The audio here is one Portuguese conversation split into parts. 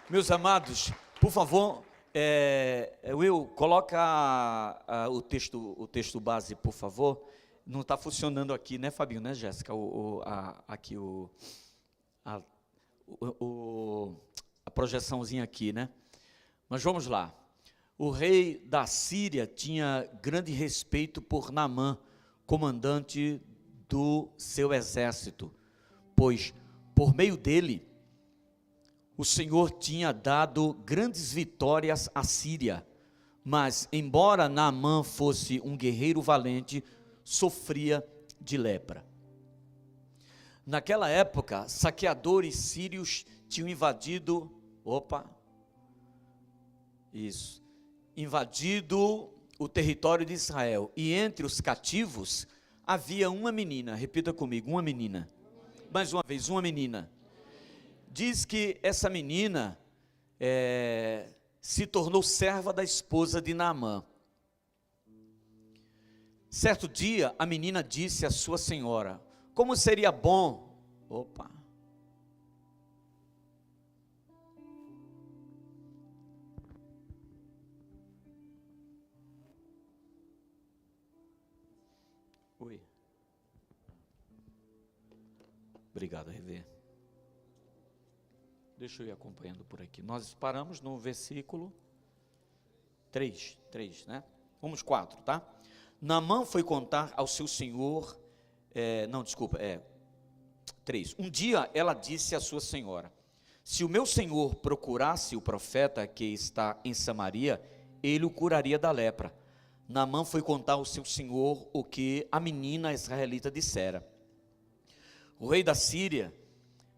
Meus amados, por favor, Will, coloca o texto base, por favor. Não está funcionando aqui, né, Fabinho, né, Jéssica? A projeçãozinha aqui, né? Mas vamos lá. O rei da Síria tinha grande respeito por Naamã, comandante do seu exército, pois por meio dele o Senhor tinha dado grandes vitórias à Síria, mas embora Naamã fosse um guerreiro valente, sofria de lepra. Naquela época, saqueadores sírios tinham invadido o território de Israel, e entre os cativos havia uma menina. Repita comigo, uma menina. Mais uma vez, uma menina. Diz que essa menina se tornou serva da esposa de Naamã. Certo dia, a menina disse à sua senhora: como seria bom, Oi. Obrigado, Revê. Deixa eu ir acompanhando por aqui. Nós paramos no versículo 3, né? Vamos 4, tá? Naamã foi contar ao seu senhor, 3. Um dia ela disse à sua senhora: se o meu senhor procurasse o profeta que está em Samaria, ele o curaria da lepra. Naamã foi contar ao seu senhor o que a menina israelita dissera. O rei da Síria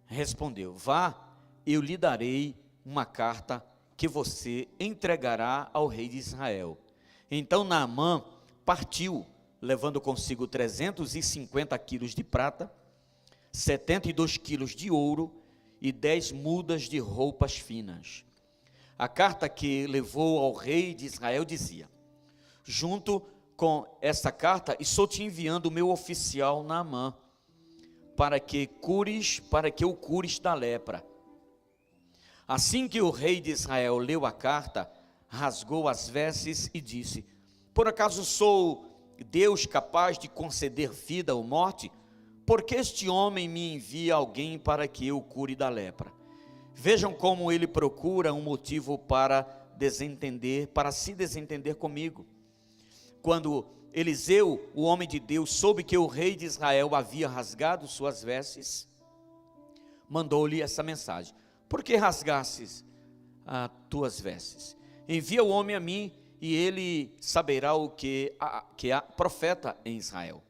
respondeu: vá, eu lhe darei uma carta que você entregará ao rei de Israel. Então Naamã partiu, levando consigo 350 quilos de prata, 72 quilos de ouro e 10 mudas de roupas finas. A carta que levou ao rei de Israel dizia: junto com essa carta, estou te enviando o meu oficial Naamã, para que o cures da lepra. Assim que o rei de Israel leu a carta, rasgou as vestes e disse: por acaso sou Deus capaz de conceder vida ou morte? Porque este homem me envia alguém para que eu cure da lepra. Vejam como ele procura um motivo para se desentender comigo. Quando Eliseu, o homem de Deus, soube que o rei de Israel havia rasgado suas vestes, mandou-lhe essa mensagem: por que rasgasses as tuas vestes? Envia o homem a mim, e ele saberá o que há profeta em Israel.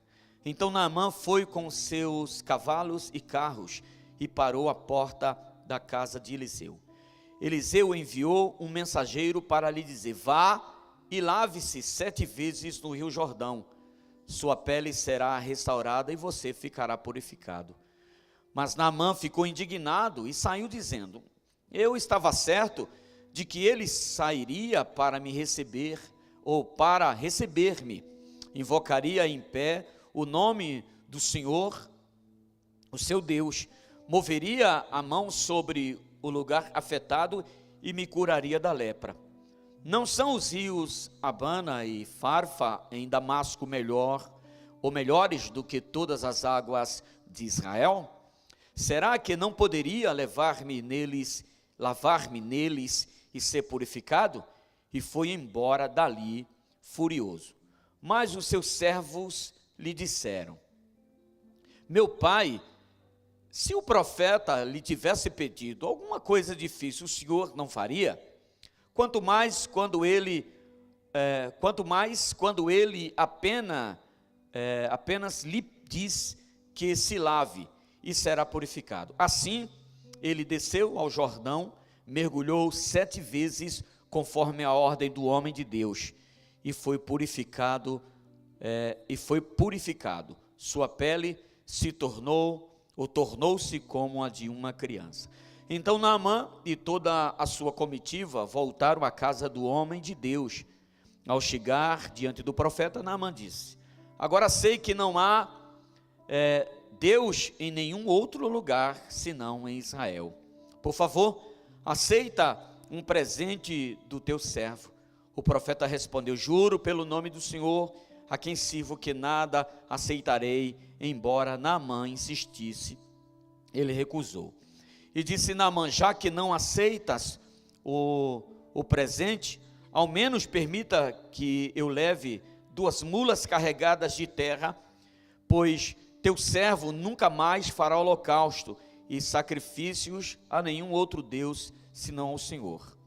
Então Naamã foi com seus cavalos e carros e parou à porta da casa de Eliseu. Eliseu enviou um mensageiro para lhe dizer: vá e lave-se 7 vezes no rio Jordão, sua pele será restaurada e você ficará purificado. Mas Naamã ficou indignado e saiu dizendo: eu estava certo de que ele sairia para me receber, ou para receber-me, invocaria em pé o nome do Senhor, o seu Deus, moveria a mão sobre o lugar afetado e me curaria da lepra. Não são os rios Abana e Farfa em Damasco melhores do que todas as águas de Israel? Será que não poderia lavar-me neles e ser purificado? E foi embora dali furioso. Mas os seus servos lhe disseram: meu pai, se o profeta lhe tivesse pedido alguma coisa difícil, o senhor não faria? Quanto mais quando ele apenas lhe diz que se lave e será purificado. Assim, ele desceu ao Jordão, mergulhou 7 vezes, conforme a ordem do homem de Deus, e foi purificado. Sua pele tornou-se como a de uma criança. Então Naamã e toda a sua comitiva voltaram à casa do homem de Deus. Ao chegar diante do profeta, Naamã disse: agora sei que não há Deus em nenhum outro lugar senão em Israel. Por favor, aceita um presente do teu servo. O profeta respondeu: juro pelo nome do Senhor, a quem sirvo, que nada aceitarei. Embora Naamã insistisse, ele recusou. E disse Naamã: já que não aceitas o presente, ao menos permita que eu leve 2 mulas carregadas de terra, pois teu servo nunca mais fará holocausto e sacrifícios a nenhum outro Deus, senão ao Senhor.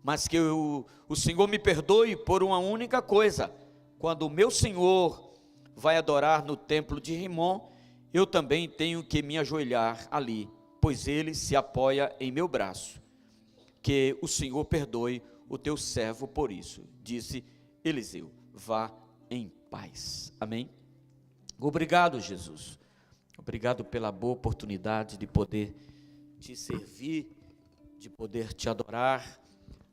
Mas que o Senhor me perdoe por uma única coisa: quando o meu Senhor vai adorar no templo de Rimom, eu também tenho que me ajoelhar ali, pois ele se apoia em meu braço. Que o Senhor perdoe o teu servo por isso. Disse Eliseu: vá em paz. Amém? Obrigado, Jesus. Obrigado pela boa oportunidade de poder te servir, de poder te adorar.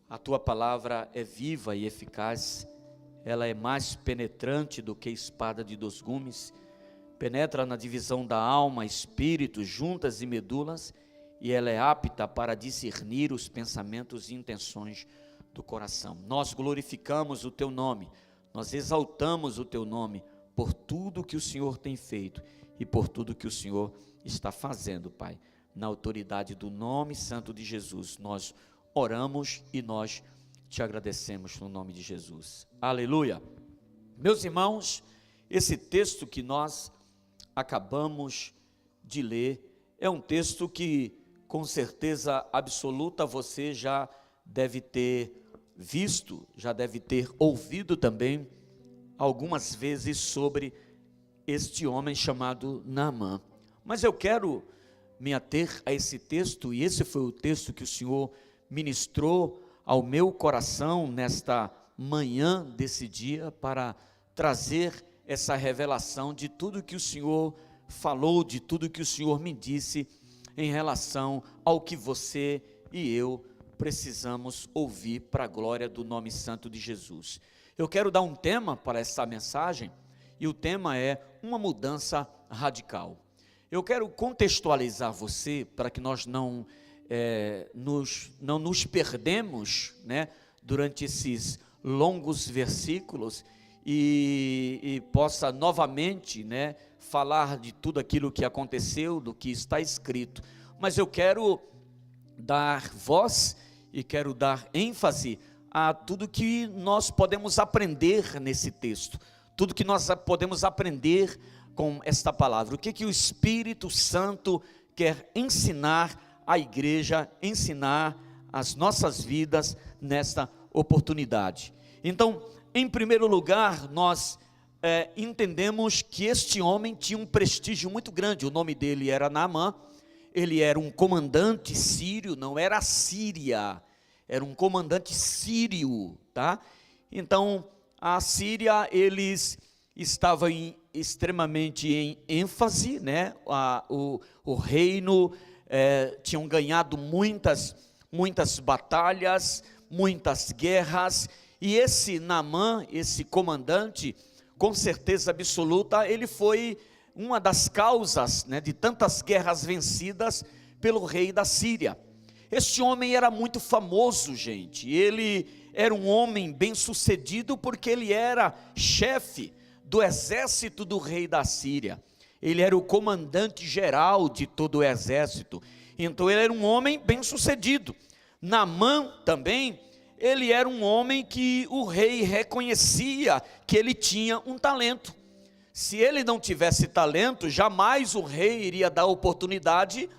A tua palavra é viva e eficaz. Ela é mais penetrante do que espada de 2 gumes. Penetra na divisão da alma, espírito, juntas e medulas, e ela é apta para discernir os pensamentos e intenções do coração. Nós glorificamos o teu nome, nós exaltamos o teu nome por tudo que o Senhor tem feito e por tudo que o Senhor está fazendo, Pai. Na autoridade do nome santo de Jesus, nós oramos e nós te agradecemos no nome de Jesus. Aleluia. Meus irmãos, esse texto que nós acabamos de ler é um texto que, com certeza absoluta, você já deve ter visto, já deve ter ouvido também algumas vezes sobre este homem chamado Naamã. Mas eu quero me ater a esse texto, e esse foi o texto que o Senhor ministrou ao meu coração nesta manhã desse dia, para trazer essa revelação de tudo que o Senhor falou, de tudo que o Senhor me disse em relação ao que você e eu precisamos ouvir para a glória do nome santo de Jesus. Eu quero dar um tema para essa mensagem, e o tema é uma mudança radical. Eu quero contextualizar você para que nós não nos perdemos, né, durante esses longos versículos, e possa novamente, né, falar de tudo aquilo que aconteceu, do que está escrito. Mas eu quero dar voz e quero dar ênfase a tudo que nós podemos aprender nesse texto, tudo que nós podemos aprender com esta palavra. O que o Espírito Santo quer ensinar à igreja, ensinar às nossas vidas nesta oportunidade. Então, em primeiro lugar, nós entendemos que este homem tinha um prestígio muito grande. O nome dele era Naamã. Ele era um comandante sírio, não era a Síria, era um comandante sírio, tá? Então, a Síria, eles estavam extremamente em ênfase, né? O reino tinham ganhado muitas batalhas, muitas guerras, e esse Naamã, esse comandante, com certeza absoluta, ele foi uma das causas, né, de tantas guerras vencidas pelo rei da Síria. Este homem era muito famoso, gente. Ele era um homem bem sucedido porque ele era chefe do exército do rei da Síria. Ele era o comandante geral de todo o exército. Então ele era um homem bem sucedido. Naamã também, ele era um homem que o rei reconhecia que ele tinha um talento. Se ele não tivesse talento, jamais o rei iria dar oportunidade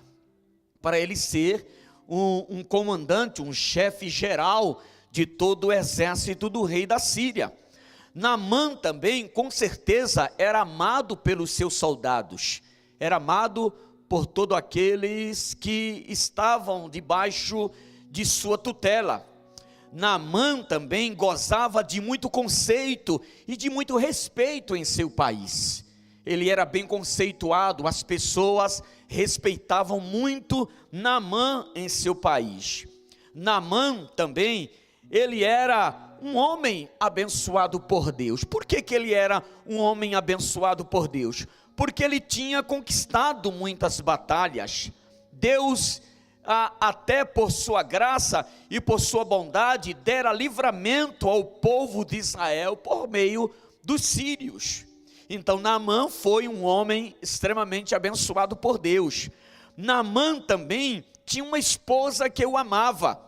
para ele ser um comandante, um chefe geral de todo o exército do rei da Síria. Naamã também, com certeza, era amado pelos seus soldados, era amado por todos aqueles que estavam debaixo de sua tutela. Naamã também gozava de muito conceito e de muito respeito em seu país. Ele era bem conceituado, as pessoas respeitavam muito Naamã em seu país. Naamã também, ele era um homem abençoado por Deus. Por que ele era um homem abençoado por Deus? Porque ele tinha conquistado muitas batalhas. Deus até por sua graça e por sua bondade, dera livramento ao povo de Israel por meio dos sírios. Então Naamã foi um homem extremamente abençoado por Deus. Naamã também tinha uma esposa que o amava,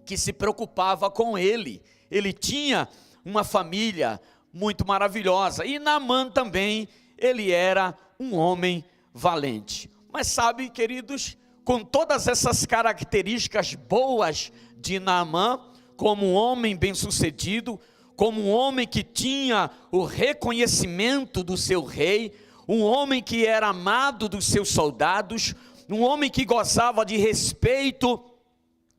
que se preocupava com ele. Ele tinha uma família muito maravilhosa. E Naamã também, ele era um homem valente. Mas sabe, queridos, com todas essas características boas de Naamã, como um homem bem-sucedido, como um homem que tinha o reconhecimento do seu rei, um homem que era amado dos seus soldados, um homem que gozava de respeito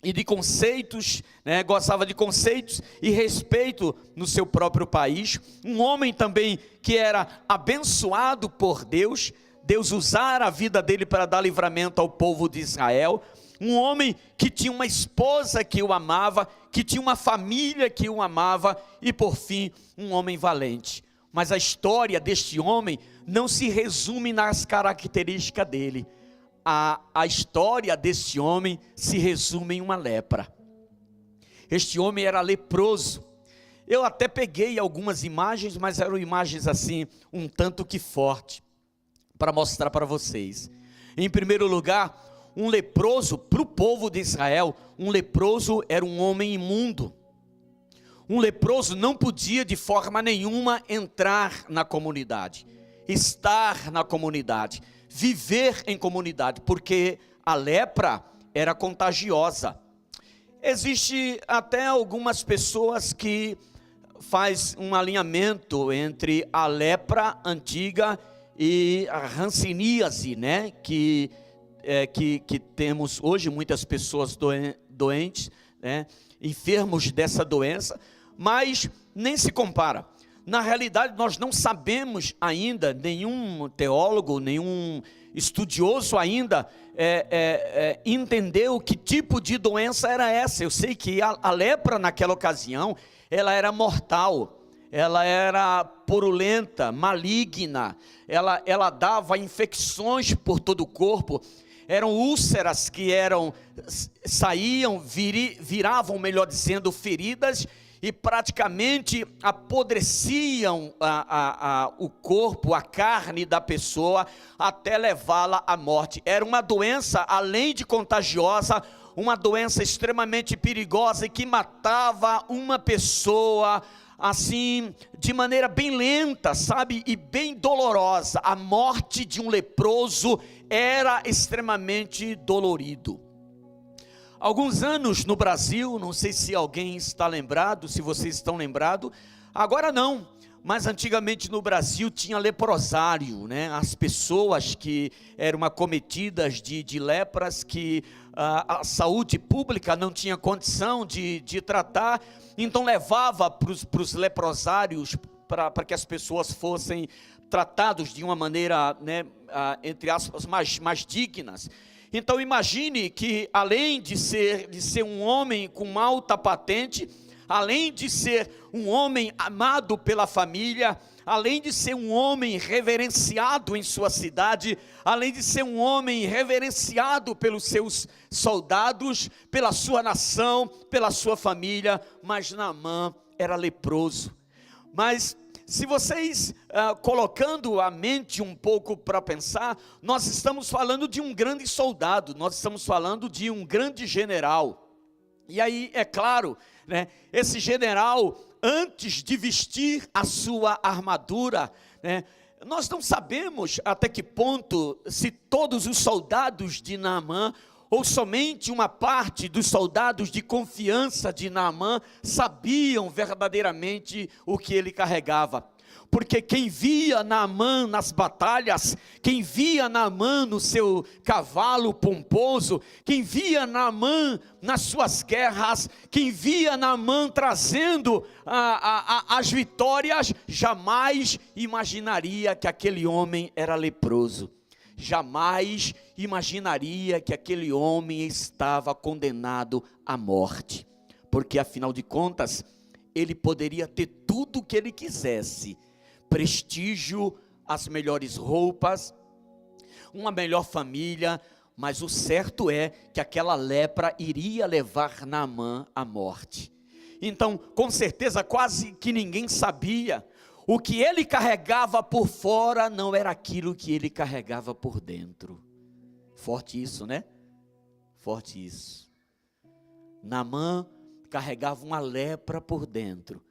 e de conceitos, gozava de conceitos e respeito no seu próprio país, um homem também que era abençoado por Deus, Deus usara a vida dele para dar livramento ao povo de Israel, um homem que tinha uma esposa que o amava, que tinha uma família que o amava, e por fim, um homem valente. Mas a história deste homem não se resume nas características dele. A história deste homem se resume em uma lepra. Este homem era leproso. Eu até peguei algumas imagens, mas eram imagens assim, um tanto que forte, para mostrar para vocês. Em primeiro lugar, um leproso, para o povo de Israel, um leproso era um homem imundo. Um leproso não podia de forma nenhuma entrar na comunidade, estar na comunidade, viver em comunidade, porque a lepra era contagiosa. Existe até algumas pessoas que faz um alinhamento entre a lepra antiga e a hanseníase, que temos hoje muitas pessoas doentes, enfermos dessa doença, mas nem se compara. Na realidade, nós não sabemos ainda, nenhum teólogo, nenhum estudioso ainda entendeu que tipo de doença era essa. Eu sei que a lepra naquela ocasião, ela era mortal, ela era purulenta, maligna, ela dava infecções por todo o corpo. Eram úlceras que saíam, viravam, melhor dizendo, feridas, e praticamente apodreciam o corpo, a carne da pessoa, até levá-la à morte. Era uma doença, além de contagiosa, uma doença extremamente perigosa, e que matava uma pessoa, assim, de maneira bem lenta, sabe, e bem dolorosa. A morte de um leproso era extremamente dolorido. Alguns anos no Brasil, não sei se alguém está lembrado, se vocês estão lembrados, agora não, mas antigamente no Brasil tinha leprosário, as pessoas que eram acometidas de lepras, que a saúde pública não tinha condição de tratar, então levava para os leprosários, para que as pessoas fossem tratados de uma maneira, entre aspas, mais dignas. Então imagine que, além de ser um homem com alta patente, além de ser um homem amado pela família, além de ser um homem reverenciado em sua cidade, além de ser um homem reverenciado pelos seus soldados, pela sua nação, pela sua família, mas Naamã era leproso. Mas se vocês, colocando a mente um pouco para pensar, nós estamos falando de um grande soldado, nós estamos falando de um grande general. E aí, é claro, esse general, antes de vestir a sua armadura, nós não sabemos até que ponto, se todos os soldados de Naamã, ou somente uma parte dos soldados de confiança de Naamã, sabiam verdadeiramente o que ele carregava. Porque quem via Naamã nas batalhas, quem via Naamã no seu cavalo pomposo, quem via Naamã nas suas guerras, quem via Naamã trazendo as vitórias, jamais imaginaria que aquele homem era leproso. Jamais imaginaria que aquele homem estava condenado à morte, porque afinal de contas, ele poderia ter tudo o que ele quisesse, prestígio, as melhores roupas, uma melhor família, mas o certo é que aquela lepra iria levar Naamã à morte. Então, com certeza, quase que ninguém sabia, o que ele carregava por fora não era aquilo que ele carregava por dentro. Forte isso, né? Forte isso. Naamã carregava uma lepra por dentro,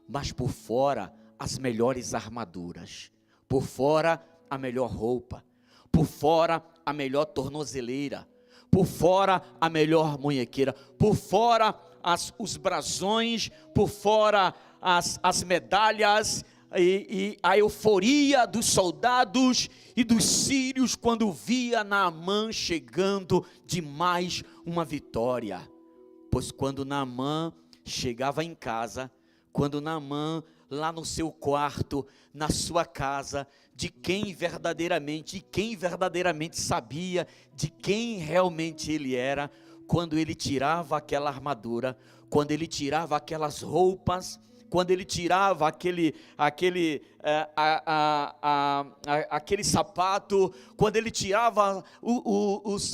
mas por fora as melhores armaduras, por fora a melhor roupa, por fora a melhor tornozeleira, por fora a melhor munhequeira, por fora os brasões, por fora as medalhas e a euforia dos soldados e dos sírios quando via Naamã chegando de mais uma vitória. Pois quando Naamã chegava em casa, quando Naamã lá no seu quarto, na sua casa, de quem verdadeiramente sabia de quem realmente ele era, quando ele tirava aquela armadura, quando ele tirava aquelas roupas, quando ele tirava aquele sapato, quando ele tirava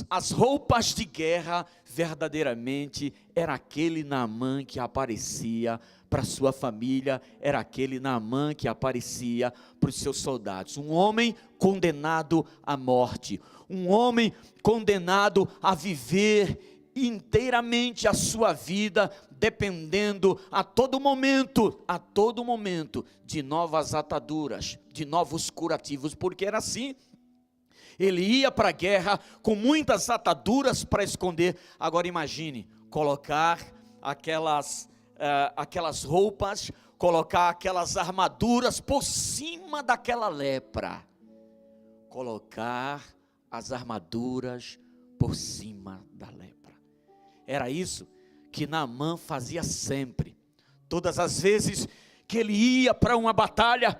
as roupas de guerra, verdadeiramente era aquele Naamã que aparecia para sua família, era aquele Naamã que aparecia para os seus soldados, um homem condenado à morte, um homem condenado a viver inteiramente a sua vida, dependendo a todo momento de novas ataduras, de novos curativos, porque era assim. Ele ia para a guerra com muitas ataduras para esconder. Agora imagine, colocar aquelas roupas, colocar aquelas armaduras por cima daquela lepra, colocar as armaduras por cima da lepra. Era isso que Naamã fazia sempre. Todas as vezes que ele ia para uma batalha,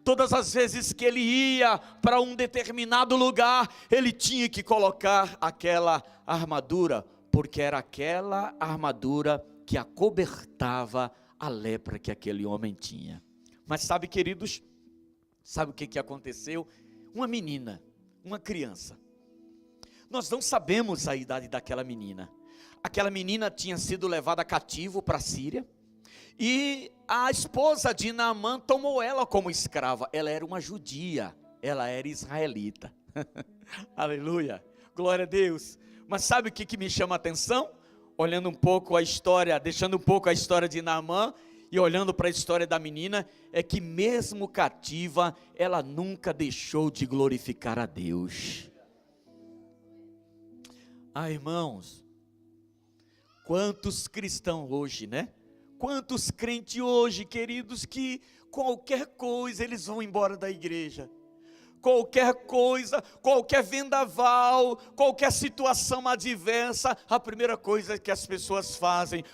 todas as vezes que ele ia para um determinado lugar, ele tinha que colocar aquela armadura, porque era aquela armadura que acobertava a lepra que aquele homem tinha. Mas sabe, queridos, sabe o que aconteceu? Uma menina, uma criança. Nós não sabemos a idade daquela menina. Aquela menina tinha sido levada cativo para a Síria, e a esposa de Naamã tomou ela como escrava. Ela era uma judia, ela era israelita. Aleluia, glória a Deus. Mas sabe o que me chama a atenção? Olhando um pouco a história, deixando um pouco a história de Naamã e olhando para a história da menina, é que mesmo cativa, ela nunca deixou de glorificar a Deus. Irmãos, quantos cristãos hoje, né? Quantos crentes hoje, queridos, que qualquer coisa eles vão embora da igreja. Qualquer coisa, qualquer vendaval, qualquer situação adversa, a primeira coisa que as pessoas fazem,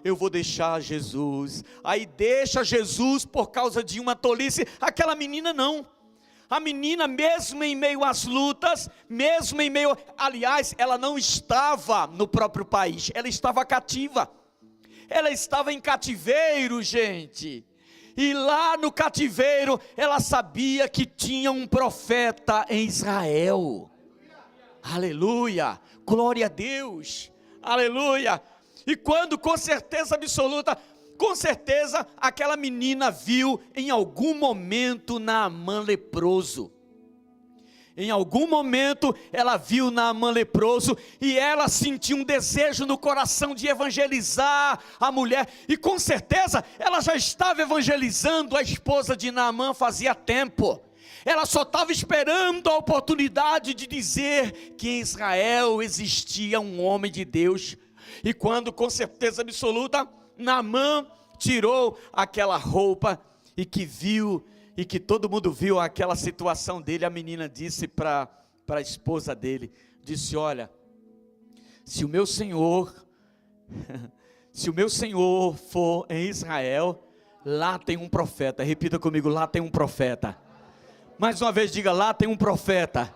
eu vou deixar Jesus. Aí deixa Jesus por causa de uma tolice. Aquela menina não. A menina, mesmo em meio às lutas, aliás, ela não estava no próprio país, ela estava cativa. Ela estava em cativeiro, gente. E lá no cativeiro, ela sabia que tinha um profeta em Israel. Aleluia, glória a Deus, aleluia. E quando, com certeza absoluta, com certeza, aquela menina viu em algum momento Naamã leproso. Em algum momento ela viu Naamã leproso e ela sentiu um desejo no coração de evangelizar a mulher. E com certeza ela já estava evangelizando a esposa de Naamã fazia tempo. Ela só estava esperando a oportunidade de dizer que em Israel existia um homem de Deus. E quando, com certeza absoluta, Naamã tirou aquela roupa e que todo mundo viu aquela situação dele, a menina disse para a esposa dele, disse: olha, se o meu Senhor for em Israel, lá tem um profeta. Repita comigo, lá tem um profeta. Mais uma vez diga, lá tem um profeta.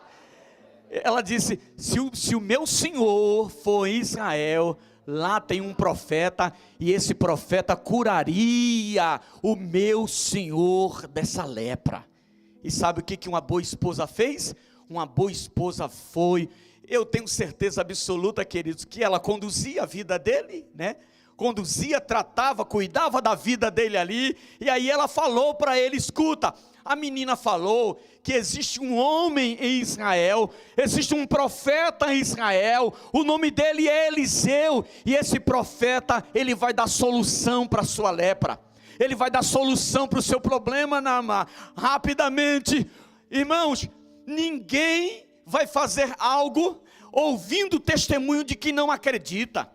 Ela disse, se o meu Senhor for em Israel, lá tem um profeta, e esse profeta curaria o meu senhor dessa lepra. E sabe o que uma boa esposa fez? Uma boa esposa foi eu tenho certeza absoluta, queridos, que ela conduzia a vida dele, né? Conduzia, tratava, cuidava da vida dele ali, e aí ela falou para ele: escuta, a menina falou que existe um homem em Israel, existe um profeta em Israel, o nome dele é Eliseu, e esse profeta, ele vai dar solução para a sua lepra, ele vai dar solução para o seu problema, Naamã, rapidamente. Irmãos, ninguém vai fazer algo ouvindo o testemunho de quem não acredita.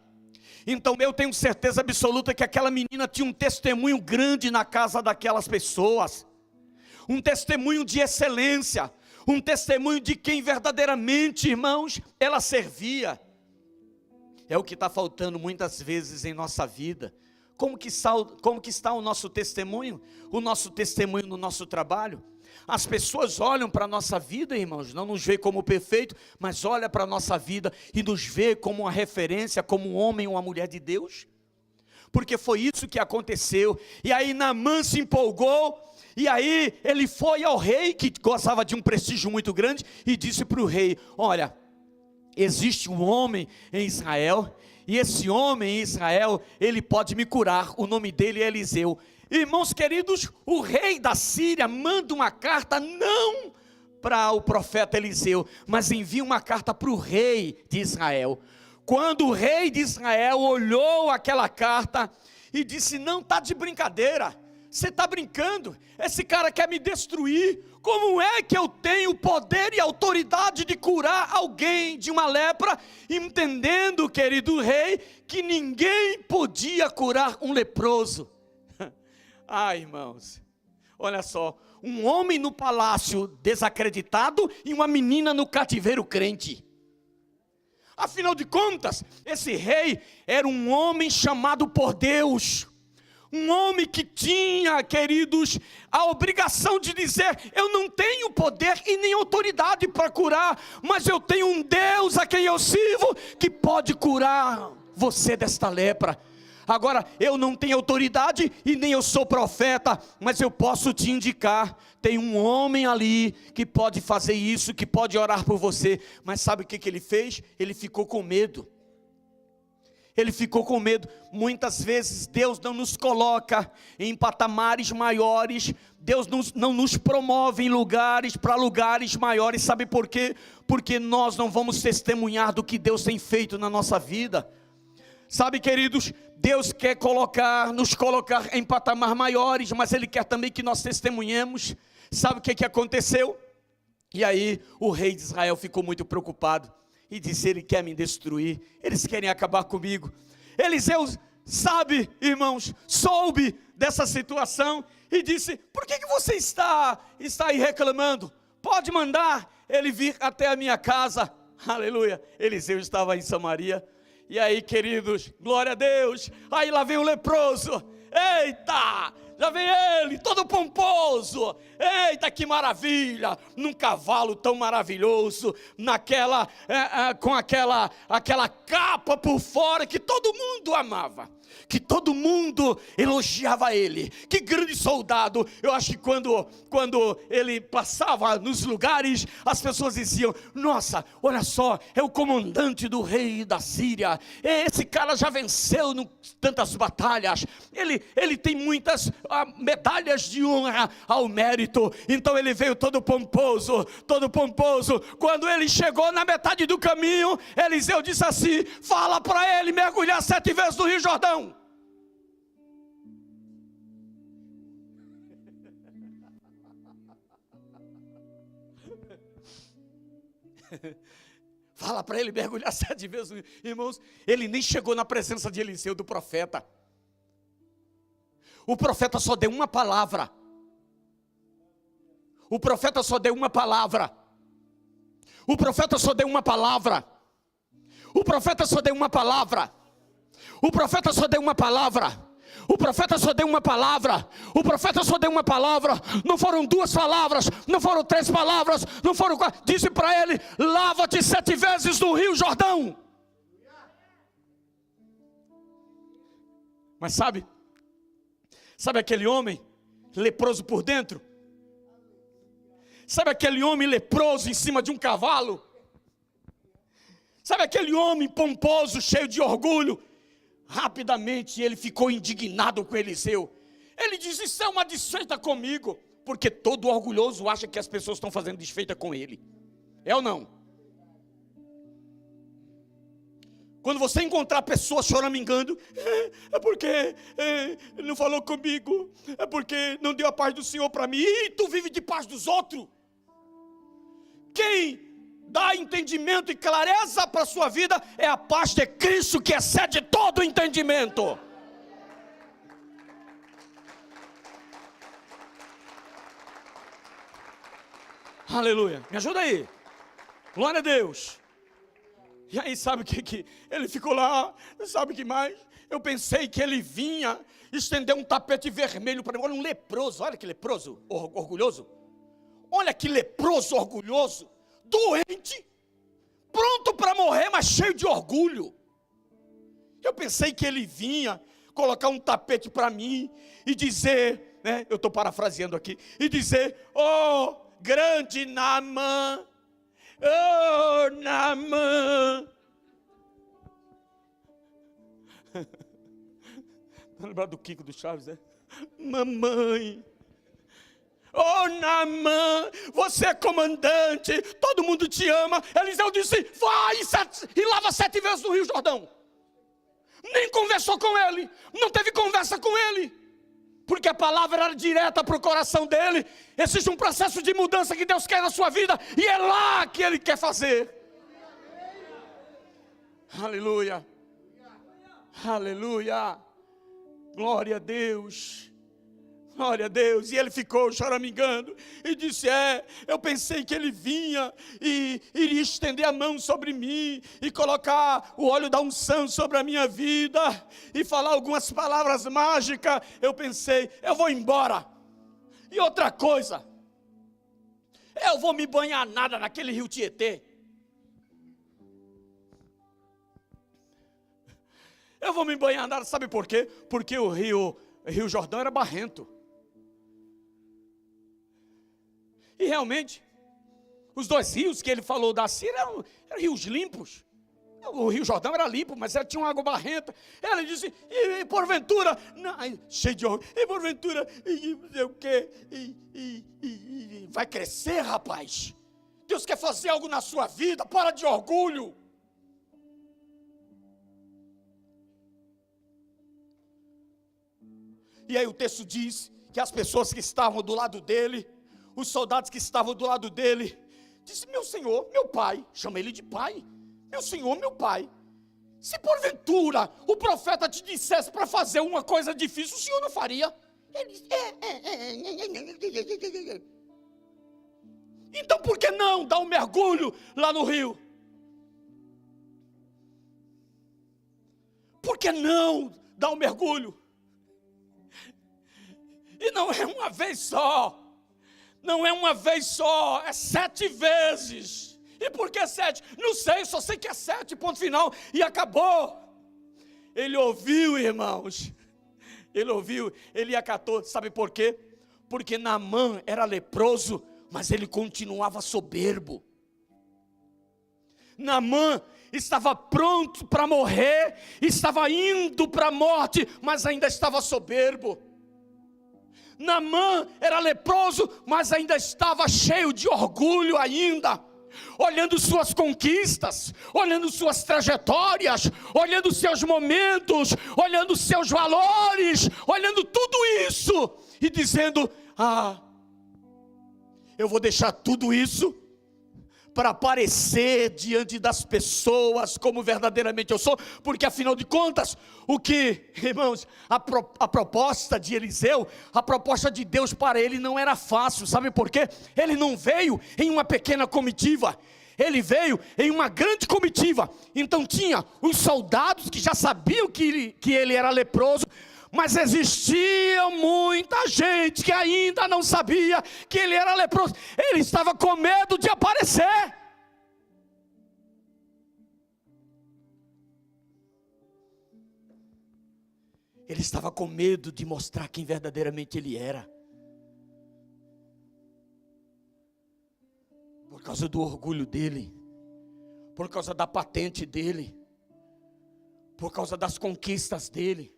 Então eu tenho certeza absoluta que aquela menina tinha um testemunho grande na casa daquelas pessoas, um testemunho de excelência, um testemunho de quem verdadeiramente, irmãos, ela servia. É o que está faltando muitas vezes em nossa vida. Como que está o nosso testemunho? O nosso testemunho no nosso trabalho? As pessoas olham para a nossa vida, irmãos, não nos vê como perfeito, mas olha para a nossa vida e nos vê como uma referência, como um homem ou uma mulher de Deus. Porque foi isso que aconteceu. E aí Naamã se empolgou, e aí ele foi ao rei, que gostava de um prestígio muito grande, e disse para o rei: olha, existe um homem em Israel, e esse homem em Israel, ele pode me curar, o nome dele é Eliseu. Irmãos queridos, o rei da Síria manda uma carta, não para o profeta Eliseu, mas envia uma carta para o rei de Israel. Quando o rei de Israel olhou aquela carta e disse: não, está de brincadeira, você está brincando, esse cara quer me destruir, como é que eu tenho poder e autoridade de curar alguém de uma lepra? Entendendo, querido rei, que ninguém podia curar um leproso. Ah, irmãos, olha só, um homem no palácio desacreditado e uma menina no cativeiro crente. Afinal de contas, esse rei era um homem chamado por Deus, um homem que tinha, queridos, a obrigação de dizer: eu não tenho poder e nem autoridade para curar, mas eu tenho um Deus a quem eu sirvo, que pode curar você desta lepra. Agora, eu não tenho autoridade e nem eu sou profeta, mas eu posso te indicar, tem um homem ali que pode fazer isso, que pode orar por você. Mas sabe o que ele fez? Ele ficou com medo. Ele ficou com medo. Muitas vezes Deus não nos coloca em patamares maiores, Deus não nos promove em lugares, para lugares maiores. Sabe por quê? Porque nós não vamos testemunhar do que Deus tem feito na nossa vida. Sabe, queridos, Deus quer nos colocar em patamares maiores, mas Ele quer também que nós testemunhemos. Sabe o que aconteceu? E aí o rei de Israel ficou muito preocupado e disse: ele quer me destruir, eles querem acabar comigo. Eliseu, sabe, irmãos, soube dessa situação e disse: por que você está aí reclamando? Pode mandar ele vir até a minha casa. Aleluia. Eliseu estava em Samaria. E aí, queridos, glória a Deus, aí lá vem o leproso, eita, já vem ele, todo pomposo, eita, que maravilha, num cavalo tão maravilhoso, com aquela capa por fora que todo mundo amava, que todo mundo elogiava ele. Que grande soldado. Eu acho que quando ele passava nos lugares, as pessoas diziam: nossa, olha só, é o comandante do rei da Síria, esse cara já venceu tantas batalhas, ele tem muitas medalhas de honra ao mérito. Então ele veio todo pomposo. Quando ele chegou na metade do caminho, Eliseu disse assim: fala para ele mergulhar 7 vezes no Rio Jordão. Fala para ele mergulhar 7 vezes. Irmãos, ele nem chegou na presença de Eliseu, do profeta. O profeta só deu uma palavra. O profeta só deu uma palavra. O profeta só deu uma palavra. O profeta só deu uma palavra. O profeta só deu uma palavra. O profeta só deu uma palavra. O profeta só deu uma palavra. Não foram 2 palavras, não foram 3 palavras, não foram 4. Disse para ele: lava-te 7 vezes no Rio Jordão. Mas sabe aquele homem leproso por dentro? Sabe aquele homem leproso em cima de um cavalo? Sabe aquele homem pomposo, cheio de orgulho? Rapidamente ele ficou indignado com Eliseu. Ele diz: isso é uma desfeita comigo. Porque todo orgulhoso acha que as pessoas estão fazendo desfeita com ele. É ou não? Quando você encontrar pessoas choramingando, é porque ele não falou comigo, é porque não deu a paz do Senhor para mim, e tu vive de paz dos outros. Quem dá entendimento e clareza para a sua vida é a paz de Cristo, que excede todo o entendimento. Aleluia, me ajuda aí. Glória a Deus. E aí sabe o que ele ficou lá, sabe o que mais? Eu pensei que ele vinha estender um tapete vermelho para mim. Olha um leproso, olha que leproso, orgulhoso. Olha que leproso, orgulhoso, doente, pronto para morrer, mas cheio de orgulho. Eu pensei que ele vinha colocar um tapete para mim e dizer, né, eu estou parafraseando aqui, e dizer: oh, grande Naamã, oh, Naamã. Está lembrado do Kiko do Chaves, né? Mamãe. Oh, Naamã, você é comandante, todo mundo te ama. Eliseu disse: vai e lava 7 vezes no Rio Jordão. Nem conversou com ele, não teve conversa com ele, porque a palavra era direta para o coração dele. Existe um processo de mudança que Deus quer na sua vida, e é lá que Ele quer fazer. Aleluia, aleluia, glória a Deus. Glória a Deus. E ele ficou choramingando e disse: eu pensei que ele vinha e iria estender a mão sobre mim e colocar o óleo da unção sobre a minha vida e falar algumas palavras mágicas. Eu pensei: eu vou embora. E outra coisa, eu vou me banhar nada naquele rio Tietê. Eu vou me banhar nada, sabe por quê? Porque o Rio Jordão era barrento. E realmente, os 2 rios que ele falou da Síria eram rios limpos. O Rio Jordão era limpo, mas tinha uma água barrenta. Ela disse: e porventura, não, cheio de orgulho, e porventura, não sei o quê, vai crescer, rapaz. Deus quer fazer algo na sua vida, para de orgulho. E aí o texto diz que as pessoas que estavam do lado dele, os soldados que estavam do lado dele, disse: meu senhor, meu pai, chama ele de pai, meu senhor, meu pai, se porventura o profeta te dissesse para fazer uma coisa difícil, o senhor não faria? Ele disse: então por que não dar um mergulho lá no rio? Por que não dar um mergulho? E não é uma vez só. Não é uma vez só, é 7 vezes. E por que 7? Não sei, só sei que é 7, ponto final. E acabou. Ele ouviu, irmãos. Ele ouviu, ele acatou. Sabe por quê? Porque Naamã era leproso, mas ele continuava soberbo. Naamã estava pronto para morrer, estava indo para a morte, mas ainda estava soberbo. Naamã era leproso, mas ainda estava cheio de orgulho ainda, olhando suas conquistas, olhando suas trajetórias, olhando seus momentos, olhando seus valores, olhando tudo isso e dizendo: eu vou deixar tudo isso para aparecer diante das pessoas como verdadeiramente eu sou, porque afinal de contas, irmãos, a proposta de Eliseu, a proposta de Deus para ele não era fácil, sabe por quê? Ele não veio em uma pequena comitiva, ele veio em uma grande comitiva. Então tinha os soldados que já sabiam que ele era leproso, mas existia muita gente que ainda não sabia que ele era leproso. Ele estava com medo de aparecer. Ele estava com medo de mostrar quem verdadeiramente ele era. Por causa do orgulho dele. por causa da patente dele, por causa das conquistas dele,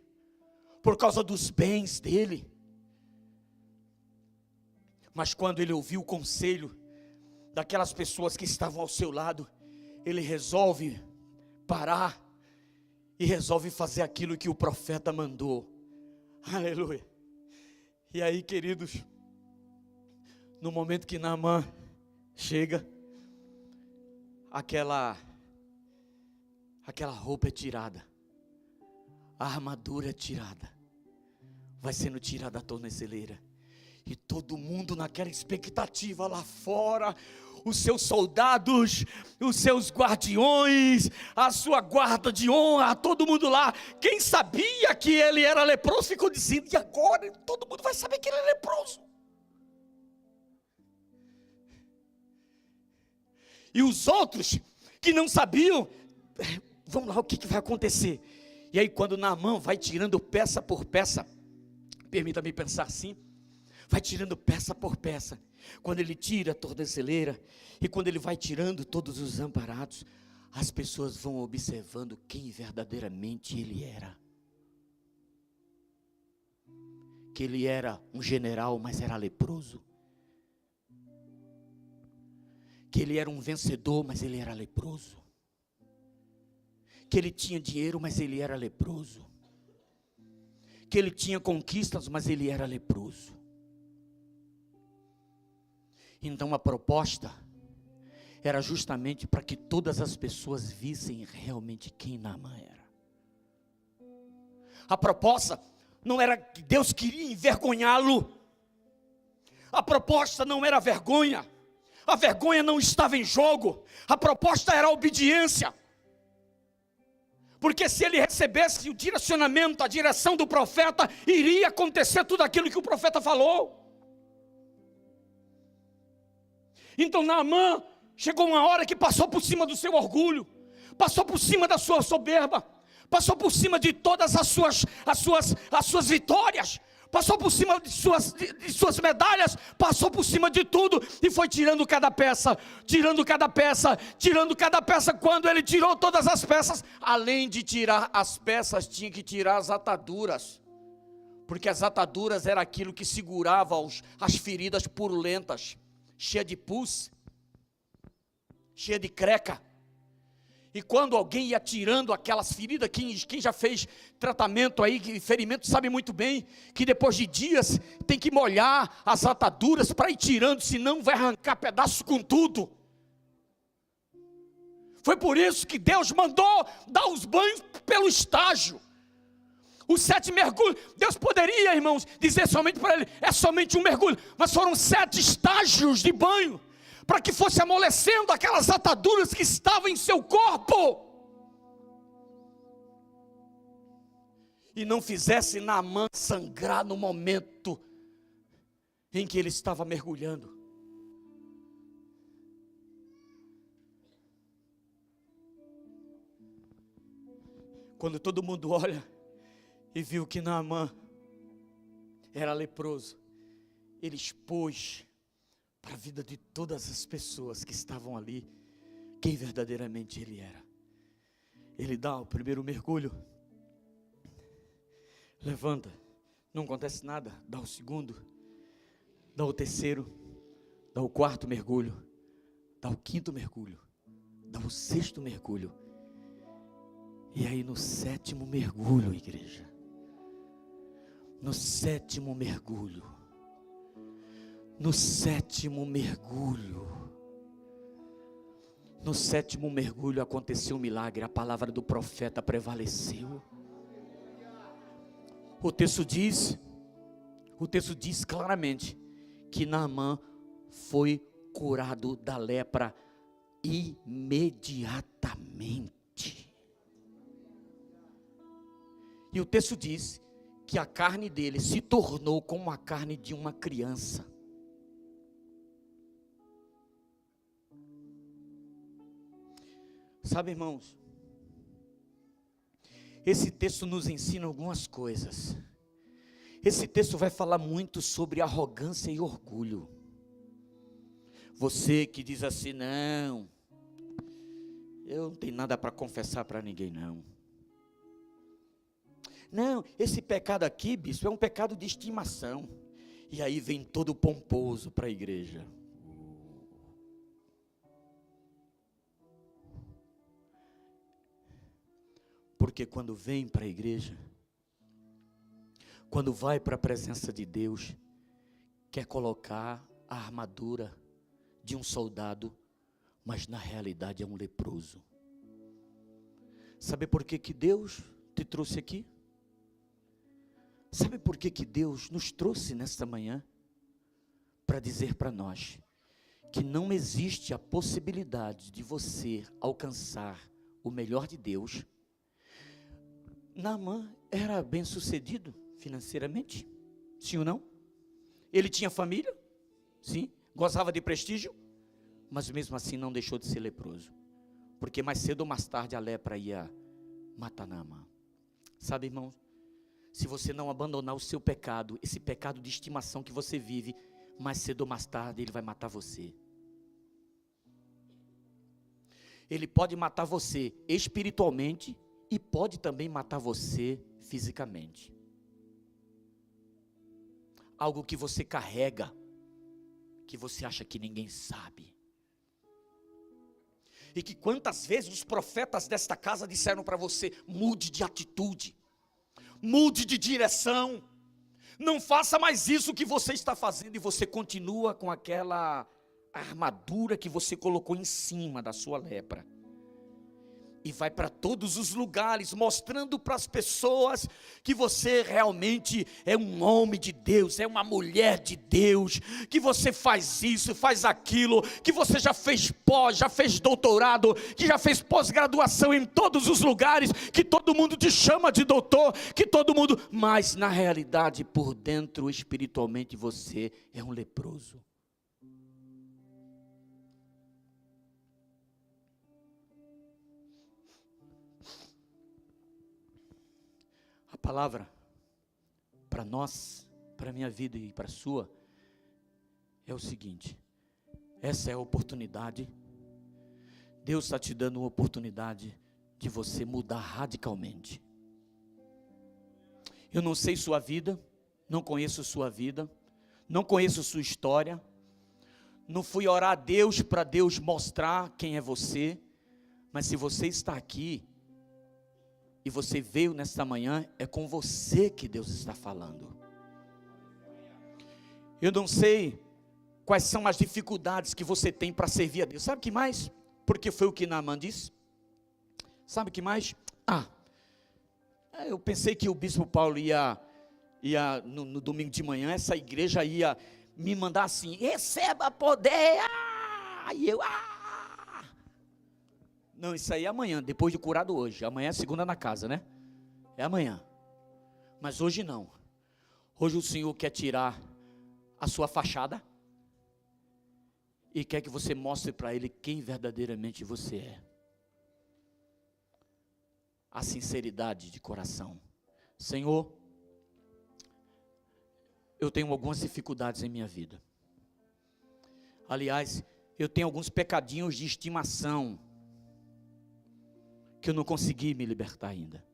por causa dos bens dele. Mas quando ele ouviu o conselho daquelas pessoas que estavam ao seu lado, ele resolve parar e resolve fazer aquilo que o profeta mandou. Aleluia. E aí, queridos, no momento que Naamã chega, aquela roupa é tirada, a armadura é tirada, vai sendo tirada a tornozeleira, e todo mundo naquela expectativa lá fora, os seus soldados, os seus guardiões, a sua guarda de honra, todo mundo lá. Quem sabia que ele era leproso ficou dizendo: e agora todo mundo vai saber que ele é leproso. E os outros que não sabiam, vamos lá, o que vai acontecer? E aí quando Naamã vai tirando peça por peça, permita-me pensar assim, vai tirando peça por peça. Quando ele tira a tornozeleira e quando ele vai tirando todos os amparados, as pessoas vão observando quem verdadeiramente ele era. Que ele era um general, mas era leproso. Que ele era um vencedor, mas ele era leproso. Que ele tinha dinheiro, mas ele era leproso. Que ele tinha conquistas, mas ele era leproso. Então a proposta era justamente para que todas as pessoas vissem realmente quem Naamã era. A proposta não era que Deus queria envergonhá-lo. A proposta não era vergonha. A vergonha não estava em jogo. A proposta era a obediência. Porque se ele recebesse o direcionamento, a direção do profeta, iria acontecer tudo aquilo que o profeta falou. Então Naamã chegou uma hora que passou por cima do seu orgulho, passou por cima da sua soberba, passou por cima de todas as suas vitórias, passou por cima de suas medalhas, passou por cima de tudo e foi tirando cada peça, tirando cada peça, tirando cada peça. Quando ele tirou todas as peças, além de tirar as peças, tinha que tirar as ataduras, porque as ataduras era aquilo que segurava as feridas purulentas, cheia de pus, cheia de creca. E quando alguém ia tirando aquelas feridas, quem já fez tratamento aí, ferimento, sabe muito bem, que depois de dias tem que molhar as ataduras para ir tirando, senão vai arrancar pedaços com tudo. Foi por isso que Deus mandou dar os banhos pelo estágio. Os 7 mergulhos, Deus poderia, irmãos, dizer somente para ele, é somente um mergulho, mas foram 7 estágios de banho, para que fosse amolecendo aquelas ataduras que estavam em seu corpo, e não fizesse Naamã sangrar no momento em que ele estava mergulhando. Quando todo mundo olha e viu que Naamã era leproso, ele expôs para a vida de todas as pessoas que estavam ali quem verdadeiramente ele era. Ele dá o primeiro mergulho, levanta, não acontece nada, dá o segundo, dá o terceiro, dá o quarto mergulho, dá o quinto mergulho, dá o sexto mergulho, e aí no 7º mergulho, igreja, no 7º mergulho, no 7º mergulho, no 7º mergulho aconteceu um milagre, a palavra do profeta prevaleceu. O texto diz claramente que Naamã foi curado da lepra imediatamente. E o texto diz que a carne dele se tornou como a carne de uma criança. Sabe, irmãos, esse texto nos ensina algumas coisas. Esse texto vai falar muito sobre arrogância e orgulho. Você que diz assim, não, eu não tenho nada para confessar para ninguém, não. Não, esse pecado aqui, bispo, é um pecado de estimação. E aí vem todo pomposo para a igreja. Porque quando vem para a igreja, quando vai para a presença de Deus, quer colocar a armadura de um soldado, mas na realidade é um leproso. Sabe por que que Deus te trouxe aqui? Sabe por que que Deus nos trouxe nesta manhã? Para dizer para nós que não existe a possibilidade de você alcançar o melhor de Deus. Naamã era bem sucedido financeiramente, sim ou não? Ele tinha família, sim, gozava de prestígio, mas mesmo assim não deixou de ser leproso, porque mais cedo ou mais tarde a lepra ia matar Naamã. Sabe, irmãos, se você não abandonar o seu pecado, esse pecado de estimação que você vive, mais cedo ou mais tarde ele vai matar você. Ele pode matar você espiritualmente e pode também matar você fisicamente. Algo que você carrega, que você acha que ninguém sabe. E que quantas vezes os profetas desta casa disseram para você: mude de atitude, mude de direção, não faça mais isso que você está fazendo, e você continua com aquela armadura que você colocou em cima da sua lepra. E vai para todos os lugares, mostrando para as pessoas que você realmente é um homem de Deus, é uma mulher de Deus, que você faz isso, faz aquilo, que você já fez pós, já fez doutorado, que já fez pós-graduação em todos os lugares, que todo mundo te chama de doutor, que todo mundo... Mas na realidade, por dentro, espiritualmente, você é um leproso. A palavra para nós, para a minha vida e para a sua, é o seguinte: essa é a oportunidade. Deus está te dando uma oportunidade de você mudar radicalmente. Eu não sei sua vida, não conheço sua vida, não conheço sua história, não fui orar a Deus para Deus mostrar quem é você, mas se você está aqui, e você veio nesta manhã, é com você que Deus está falando. Eu não sei quais são as dificuldades que você tem para servir a Deus. Sabe o que mais? Porque foi o que Naamã disse. Sabe o que mais? Eu pensei que o bispo Paulo ia no domingo de manhã, essa igreja ia me mandar assim: receba poder. E eu, Não, isso aí é amanhã, depois de curado hoje. Amanhã é segunda na casa, né? É amanhã. Mas hoje não. Hoje o Senhor quer tirar a sua fachada e quer que você mostre para Ele quem verdadeiramente você é. A sinceridade de coração. Senhor, eu tenho algumas dificuldades em minha vida. Aliás, eu tenho alguns pecadinhos de estimação que eu não consegui me libertar ainda.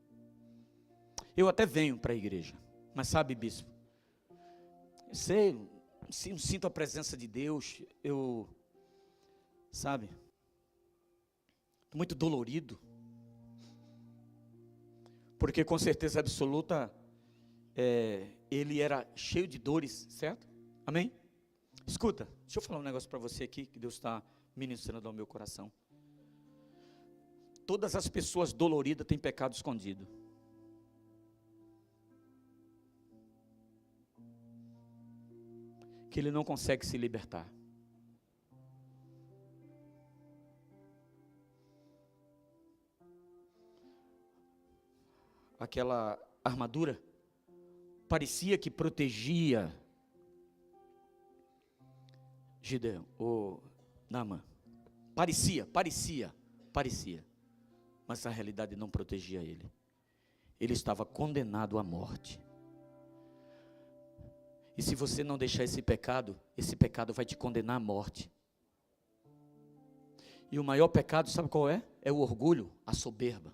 Eu até venho para a igreja, mas sabe, bispo, eu sei, não sinto a presença de Deus, sabe, estou muito dolorido, porque com certeza absoluta, ele era cheio de dores, certo? Amém? Escuta, deixa eu falar um negócio para você aqui, que Deus está ministrando ao meu coração. Todas as pessoas doloridas têm pecado escondido. Que ele não consegue se libertar. Aquela armadura parecia que protegia Gideão, ou Naamã. Parecia. Mas na realidade não protegia ele. Ele estava condenado à morte. E se você não deixar esse pecado vai te condenar à morte. E o maior pecado, sabe qual é? É o orgulho, a soberba.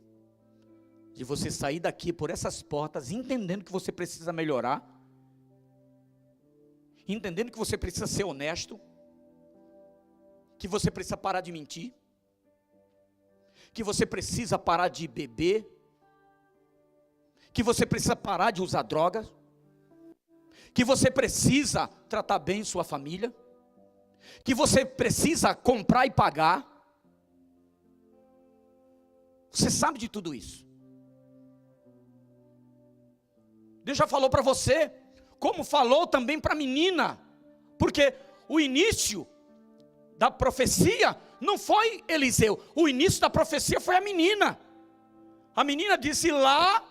De você sair daqui por essas portas, entendendo que você precisa melhorar, entendendo que você precisa ser honesto, que você precisa parar de mentir, que você precisa parar de beber, que você precisa parar de usar drogas, que você precisa tratar bem sua família, que você precisa comprar e pagar. Você sabe de tudo isso. Deus já falou para você, como falou também para a menina, porque o início da profecia não foi Eliseu, o início da profecia foi a menina. A menina disse: lá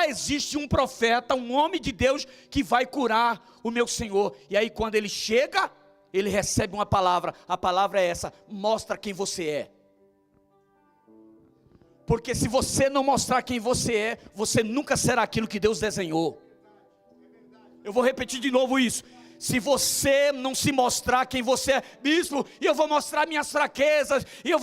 existe um profeta, um homem de Deus que vai curar o meu Senhor. E aí quando ele chega, ele recebe uma palavra. A palavra é essa: mostra quem você é. Porque se você não mostrar quem você é, você nunca será aquilo que Deus desenhou. Eu vou repetir de novo isso. Se você não se mostrar quem você é, bispo, e eu vou mostrar minhas fraquezas, e eu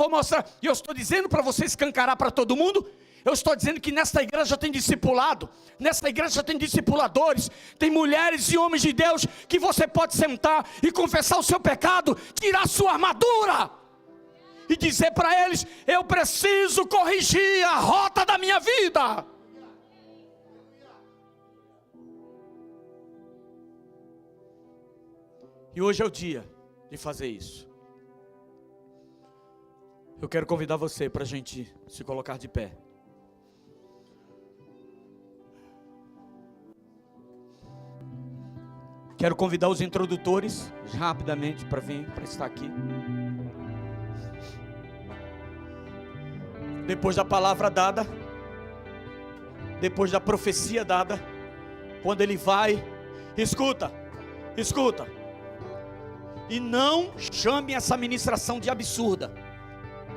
estou dizendo para você escancarar para todo mundo. Eu estou dizendo que nesta igreja tem discipulado, nesta igreja tem discipuladores, tem mulheres e homens de Deus, que você pode sentar e confessar o seu pecado, tirar a sua armadura, e dizer para eles: eu preciso corrigir a rota da minha vida. E hoje é o dia de fazer isso. Eu quero convidar você para a gente se colocar de pé. Quero convidar os introdutores rapidamente para vir, para estar aqui. Depois da palavra dada, depois da profecia dada, quando ele vai, escuta, e não chame essa ministração de absurda.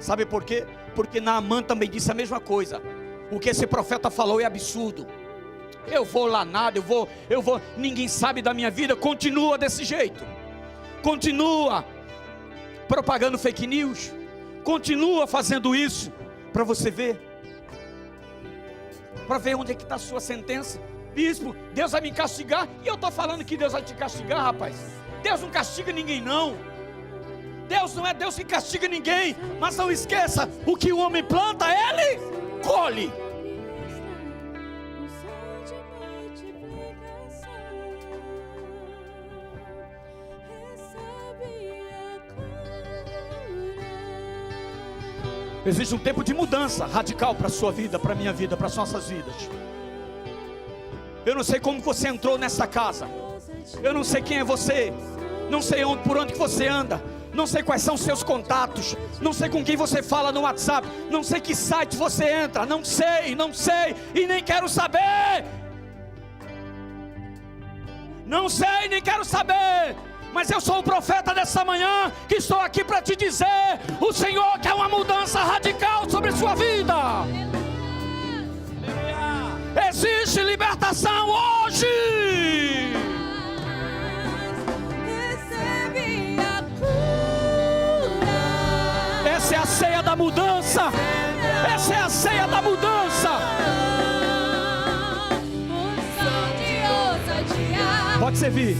Sabe por quê? Porque Naamã também disse a mesma coisa. O que esse profeta falou é absurdo. Eu vou lá nada, eu vou, ninguém sabe da minha vida. Continua desse jeito, continua propagando fake news, continua fazendo isso, para você ver, para ver onde é que está a sua sentença. Bispo, Deus vai me castigar, e eu estou falando que Deus vai te castigar, rapaz. Deus não castiga ninguém não. Deus não é Deus que castiga ninguém. Mas não esqueça, o que o homem planta, ele colhe. Existe um tempo de mudança radical para a sua vida, para a minha vida, para as nossas vidas. Eu não sei como você entrou nessa casa, eu não sei quem é você, não sei por onde que você anda, não sei quais são os seus contatos, não sei com quem você fala no WhatsApp, não sei que site você entra, não sei e nem quero saber. Não sei, nem quero saber. Mas eu sou o profeta dessa manhã, que estou aqui para te dizer: o Senhor quer uma mudança radical sobre a sua vida. Existe libertação hoje. Recebe a cura. Essa é a ceia da mudança. Essa é a ceia da mudança. Unção de ousadia. Pode servir.